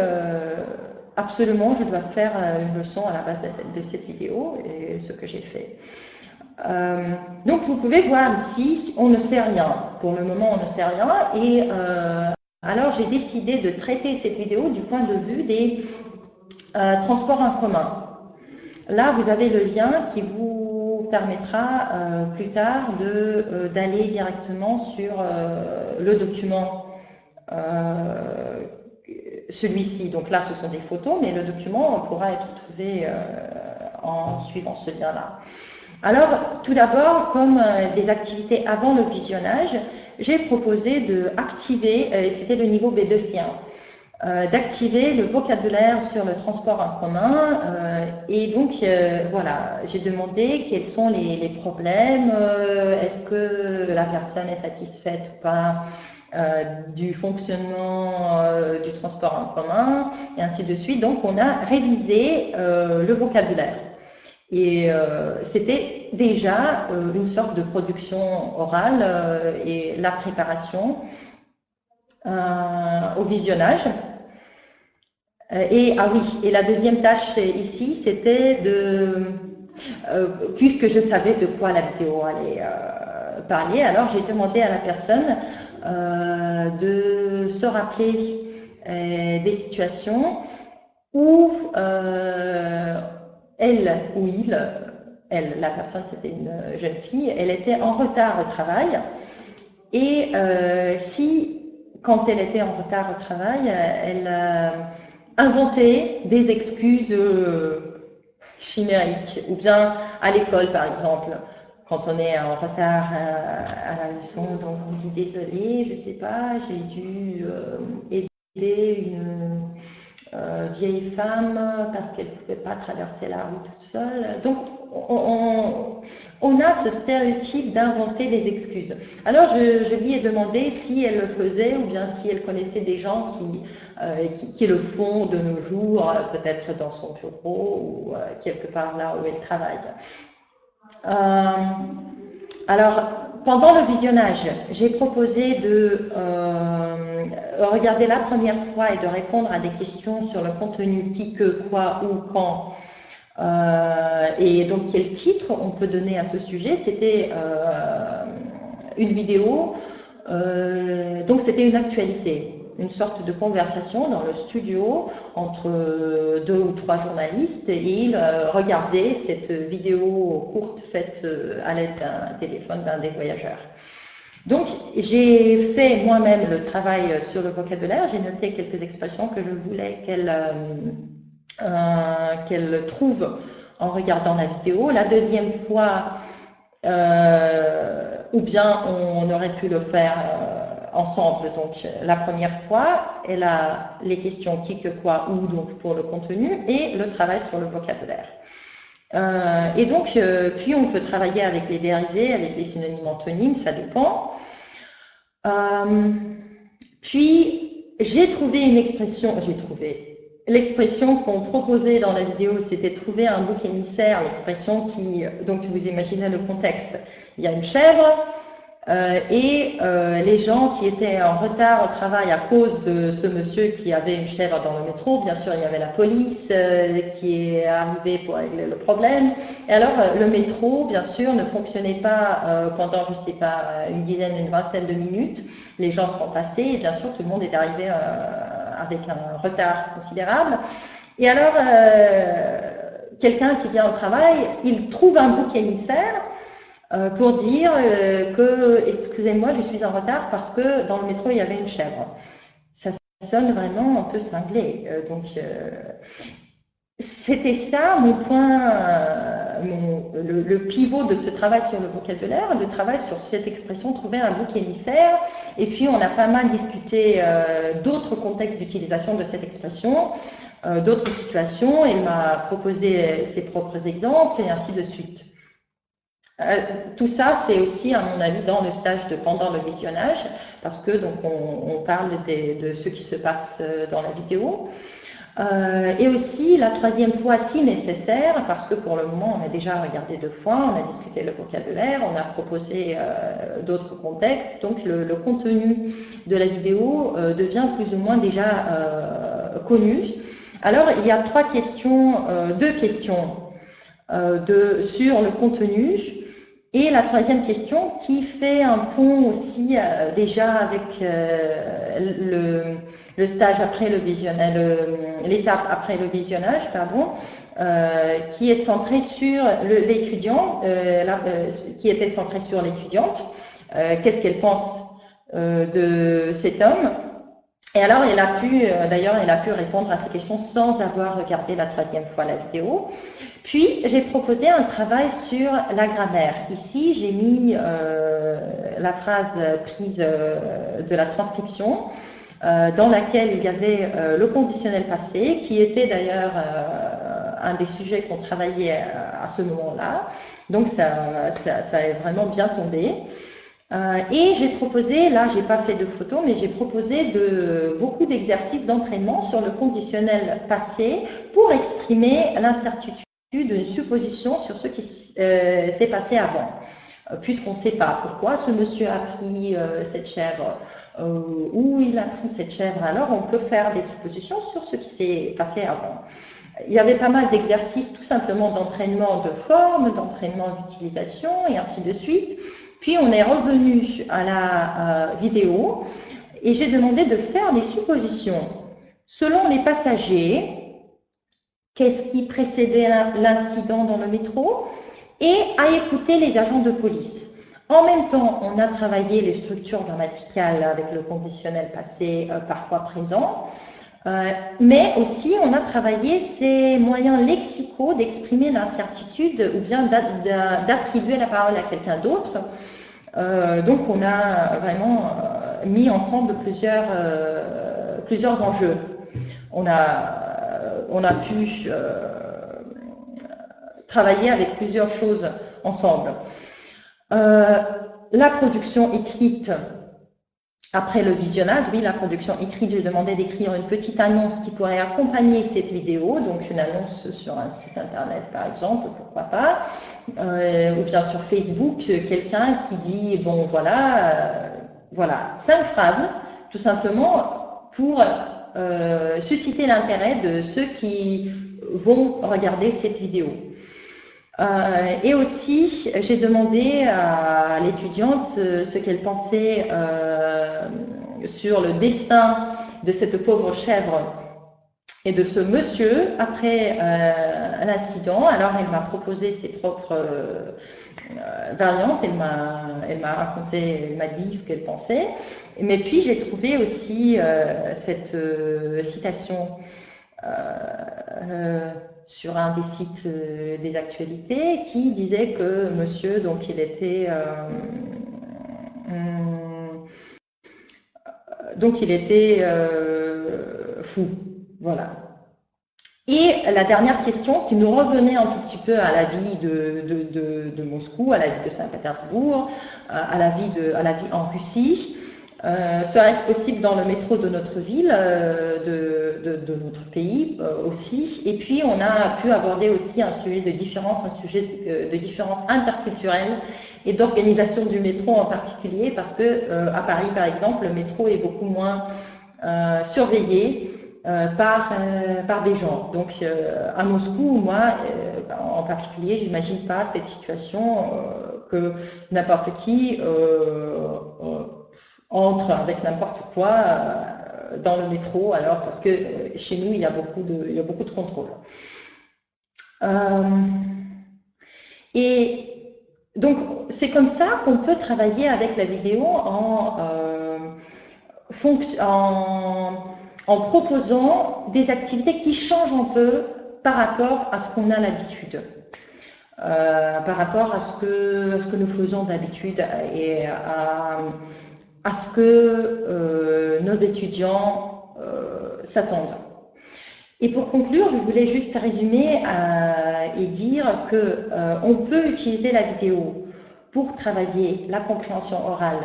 absolument je dois faire une leçon à la base de cette vidéo, et ce que j'ai fait. Donc vous pouvez voir ici, on ne sait rien. Pour le moment, on ne sait rien. Et alors j'ai décidé de traiter cette vidéo du point de vue des transports en commun. Là, vous avez le lien qui vous permettra plus tard d'aller directement sur le document, celui-ci. Donc là, ce sont des photos, mais le document pourra être trouvé en suivant ce lien-là. Alors, tout d'abord, comme des activités avant le visionnage, j'ai proposé d'activer, c'était le niveau B2C1, d'activer le vocabulaire sur le transport en commun. Et donc, voilà, j'ai demandé quels sont les problèmes, est-ce que la personne est satisfaite ou pas du fonctionnement du transport en commun, et ainsi de suite. Donc, on a révisé le vocabulaire. Et c'était déjà une sorte de production orale et la préparation au visionnage. Et ah oui, et la deuxième tâche ici, c'était puisque je savais de quoi la vidéo allait parler, alors j'ai demandé à la personne de se rappeler des situations où elle ou il, elle, la personne c'était une jeune fille, elle était en retard au travail et quand elle était en retard au travail, elle inventait des excuses chimériques, ou bien à l'école par exemple, quand on est en retard à la leçon, donc on dit désolé, je sais pas, j'ai dû aider une vieille femme parce qu'elle ne pouvait pas traverser la rue toute seule. Donc, on a ce stéréotype d'inventer des excuses. Alors, je lui ai demandé si elle le faisait ou bien si elle connaissait des gens qui le font de nos jours, peut-être dans son bureau ou quelque part là où elle travaille. Alors, pendant le visionnage, j'ai proposé de regarder la première fois et de répondre à des questions sur le contenu qui, que, quoi, où, quand, et donc quel titre on peut donner à ce sujet. C'était une vidéo, donc c'était une actualité, une sorte de conversation dans le studio entre 2 ou 3 journalistes et ils regardaient cette vidéo courte faite à l'aide d'un téléphone d'un des voyageurs. Donc j'ai fait moi-même le travail sur le vocabulaire, j'ai noté quelques expressions que je voulais qu'elle trouve en regardant la vidéo. La deuxième fois, ou bien on aurait pu le faire ensemble. Donc la première fois, elle a les questions qui, que, quoi, où, donc pour le contenu, et le travail sur le vocabulaire. Et donc, puis on peut travailler avec les dérivés, avec les synonymes antonymes, ça dépend. Puis j'ai trouvé une expression, l'expression qu'on proposait dans la vidéo, c'était trouver un bouc émissaire, l'expression qui, donc vous imaginez le contexte, il y a une chèvre, et les gens qui étaient en retard au travail à cause de ce monsieur qui avait une chèvre dans le métro, bien sûr il y avait la police qui est arrivée pour régler le problème. Et alors le métro, bien sûr, ne fonctionnait pas pendant, je sais pas, une dizaine, une vingtaine de minutes. Les gens sont passés et bien sûr tout le monde est arrivé avec un retard considérable. Et alors quelqu'un qui vient au travail, il trouve un bouc émissaire pour dire que, excusez-moi, je suis en retard parce que dans le métro, il y avait une chèvre. Ça sonne vraiment un peu cinglé. Donc, c'était ça mon point, le pivot de ce travail sur le vocabulaire, le travail sur cette expression, trouver un bouc émissaire. Et puis, on a pas mal discuté d'autres contextes d'utilisation de cette expression, d'autres situations. Il m'a proposé ses propres exemples et ainsi de suite. Tout ça, c'est aussi, à mon avis, dans le stage de pendant le visionnage, parce que donc on parle de ce qui se passe dans la vidéo. Et aussi la troisième fois, si nécessaire, parce que pour le moment, on a déjà regardé 2 fois, on a discuté le vocabulaire, on a proposé d'autres contextes, donc le contenu de la vidéo devient plus ou moins déjà connu. Alors, il y a 2 questions sur le contenu. Et la troisième question qui fait un pont aussi déjà avec le stage après le visionnage, l'étape après le visionnage, pardon, qui est centrée sur l'étudiant, qui était centrée sur l'étudiante. Qu'est-ce qu'elle pense de cet homme? Et alors, d'ailleurs, elle a pu répondre à ces questions sans avoir regardé la troisième fois la vidéo. Puis, j'ai proposé un travail sur la grammaire. Ici, j'ai mis la phrase prise de la transcription, dans laquelle il y avait le conditionnel passé, qui était d'ailleurs un des sujets qu'on travaillait à ce moment-là. Donc, ça est vraiment bien tombé. Et j'ai proposé, là j'ai pas fait de photos, mais j'ai proposé beaucoup d'exercices d'entraînement sur le conditionnel passé pour exprimer l'incertitude d'une supposition sur ce qui s'est passé avant. Puisqu'on ne sait pas pourquoi ce monsieur a pris cette chèvre, où il a pris cette chèvre, alors on peut faire des suppositions sur ce qui s'est passé avant. Il y avait pas mal d'exercices tout simplement d'entraînement de forme, d'entraînement d'utilisation et ainsi de suite. Puis on est revenu à la vidéo et j'ai demandé de faire des suppositions. Selon les passagers, qu'est-ce qui précédait l'incident dans le métro, et à écouter les agents de police. En même temps, on a travaillé les structures grammaticales avec le conditionnel passé parfois présent, mais aussi on a travaillé ces moyens lexicaux d'exprimer l'incertitude ou bien d'attribuer la parole à quelqu'un d'autre. Donc on a vraiment mis ensemble plusieurs enjeux. On a pu travailler avec plusieurs choses ensemble. La production écrite après le visionnage, oui, la production écrite, j'ai demandé d'écrire une petite annonce qui pourrait accompagner cette vidéo, donc une annonce sur un site internet par exemple, pourquoi pas, ou bien sur Facebook, quelqu'un qui dit, bon voilà, 5 phrases, tout simplement pour susciter l'intérêt de ceux qui vont regarder cette vidéo. Et aussi, j'ai demandé à l'étudiante ce qu'elle pensait sur le destin de cette pauvre chèvre et de ce monsieur après l'incident. Alors, elle m'a proposé ses propres variantes, elle m'a raconté, elle m'a dit ce qu'elle pensait. Mais puis, j'ai trouvé aussi cette citation sur un des sites des actualités qui disait que monsieur, donc il était fou, voilà. Et la dernière question qui nous revenait un tout petit peu à la vie de Moscou, à la vie de Saint-Pétersbourg, à la vie en Russie. Serait-ce possible dans le métro de notre ville, de notre pays aussi? Et puis on a pu aborder aussi un sujet de différence interculturelle et d'organisation du métro en particulier, parce que à Paris par exemple, le métro est beaucoup moins surveillé par des gens. Donc à Moscou, moi en particulier, j'imagine pas cette situation que n'importe qui entre avec n'importe quoi dans le métro, alors parce que chez nous il y a beaucoup de contrôle. Et donc c'est comme ça qu'on peut travailler avec la vidéo en proposant des activités qui changent un peu par rapport à ce qu'on a l'habitude. Par rapport à ce que nous faisons d'habitude et à ce que nos étudiants s'attendent. Et pour conclure, je voulais juste résumer et dire que on peut utiliser la vidéo pour travailler la compréhension orale,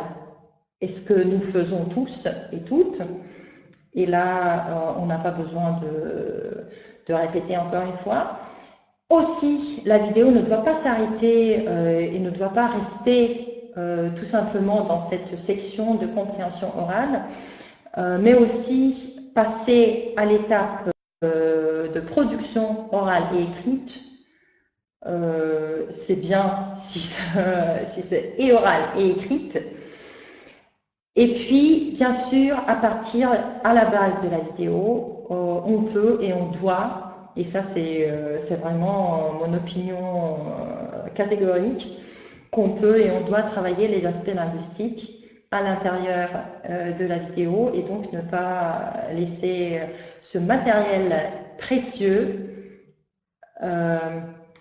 et ce que nous faisons tous et toutes. Et là, on n'a pas besoin de répéter encore une fois. Aussi, la vidéo ne doit pas s'arrêter et ne doit pas rester tout simplement dans cette section de compréhension orale, mais aussi passer à l'étape de production orale et écrite c'est bien si c'est et oral et écrite. Et puis, bien sûr, à partir, à la base de la vidéo, on peut et on doit, et ça c'est vraiment mon opinion catégorique, qu'on peut et on doit travailler les aspects linguistiques à l'intérieur de la vidéo et donc ne pas laisser ce matériel précieux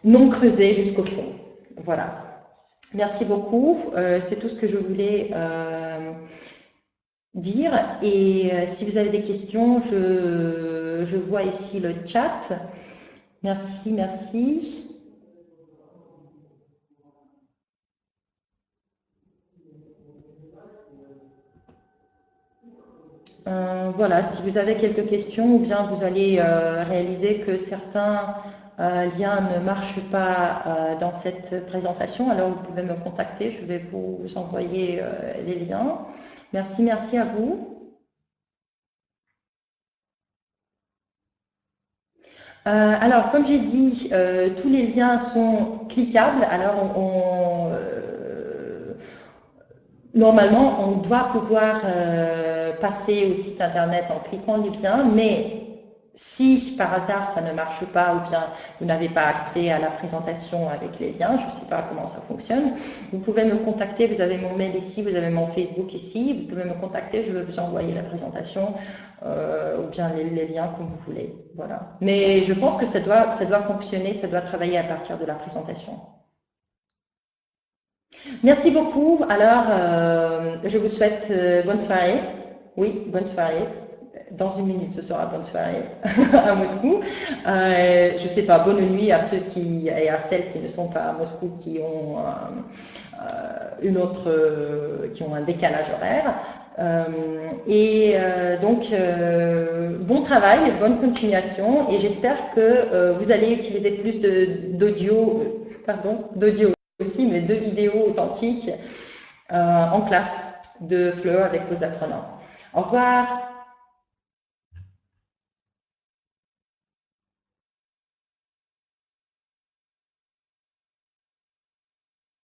non creusé jusqu'au fond. Voilà. Merci beaucoup. C'est tout ce que je voulais dire. Et si vous avez des questions, je vois ici le chat. Merci, merci. Voilà, si vous avez quelques questions ou bien vous allez réaliser que certains liens ne marchent pas dans cette présentation, alors vous pouvez me contacter, je vais vous envoyer les liens. Merci, merci à vous. Alors, comme j'ai dit, tous les liens sont cliquables. Alors, normalement, on doit pouvoir passer au site internet en cliquant les liens, mais si par hasard ça ne marche pas ou bien vous n'avez pas accès à la présentation avec les liens, je ne sais pas comment ça fonctionne, vous pouvez me contacter, vous avez mon mail ici, vous avez mon Facebook ici, vous pouvez me contacter, je vais vous envoyer la présentation ou bien les liens comme vous voulez. Voilà. Mais je pense que ça doit fonctionner, ça doit travailler à partir de la présentation. Merci beaucoup. Alors, je vous souhaite bonne soirée. Oui, bonne soirée. Dans une minute, ce sera bonne soirée à Moscou. Je ne sais pas, bonne nuit à ceux et à celles qui ne sont pas à Moscou, qui ont qui ont un décalage horaire. Donc, bon travail, bonne continuation, et j'espère que vous allez utiliser plus d'audio aussi, mais de vidéos authentiques en classe de FLE avec vos apprenants. Au revoir.